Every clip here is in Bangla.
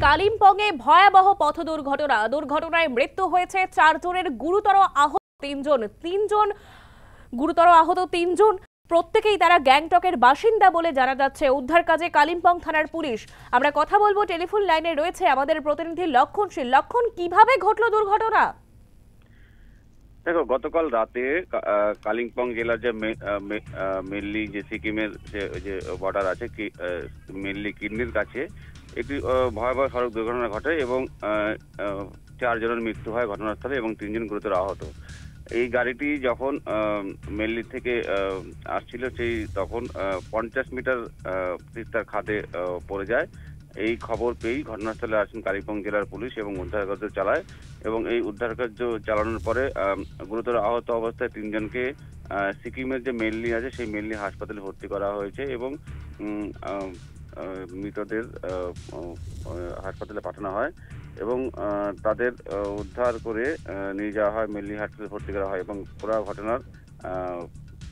কালিম্পংয়ে ভয়াবহ পথ দুর্ঘটনায় মৃত্যু হয়েছে 4 জনের, গুরুতর আহত 3 জন গুরুতর আহত 3 জন। প্রত্যেকেই তারা গ্যাংটকের বাসিন্দা বলে জানা যাচ্ছে। উদ্ধার কাজে কালিম্পং থানার পুলিশ। আমরা কথা বলবো, টেলিফোন লাইনে রয়েছে আমাদের প্রতিনিধি লক্ষণ শীল। লক্ষণ, কিভাবে ঘটলো দুর্ঘটনা? দেখো, গতকাল রাতে কালিম্পং জেলার যে মেনলি যে সিকিমের যে বর্ডার আছে, মেনলি কিডনির কাছে একটি ভয়াবহ সড়ক দুর্ঘটনা ঘটে এবং 4 জনের মৃত্যু হয় ঘটনাস্থলে এবং 3 জন গুরুতর আহত। এই গাড়িটি যখন মেনলি থেকে আসছিল তখন 50 মিটার তিস্তার খাদে পড়ে যায়। এই খবর পেয়েই ঘটনাস্থলে আসেন কালিম্পং জেলার পুলিশ এবং উদ্ধার কার্য চালায় এবং এই উদ্ধার কার্য চালানোর পরে গুরুতর আহত অবস্থায় 3 জনকে সিকিমের যে মেনলি আছে সেই মেনলি হাসপাতালে ভর্তি করা হয়েছে এবং মৃতদের হাসপাতালে পাঠানো হয় এবং তাদের উদ্ধার করে নিয়ে যাওয়া হয়, মেনলি হাসপাতালে ভর্তি করা হয় এবং পুরো ঘটনার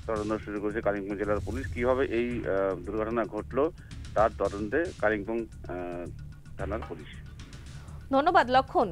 তদন্ত শুরু করেছে কালিম্পং জেলার পুলিশ। কিভাবে এই দুর্ঘটনা ঘটলো তার তদন্তে কালিম্পং থানার পুলিশ। ধন্যবাদ লক্ষণ।